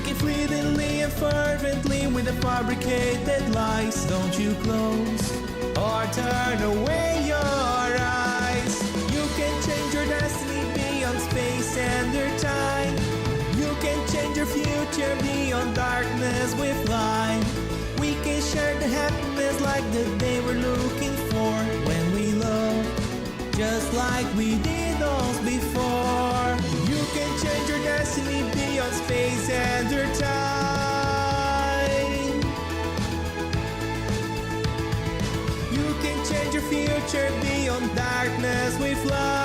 Looking fleetingly and fervently with the fabricated lies. Don't you close or turn away your eyes. You can change your destiny beyond space and your time. You can change your future beyond darkness with light. We can share the happiness like the day we're looking for. When we love, just like we did those before. You can change your destiny beyond space and your time. You can change your future beyond darkness with light.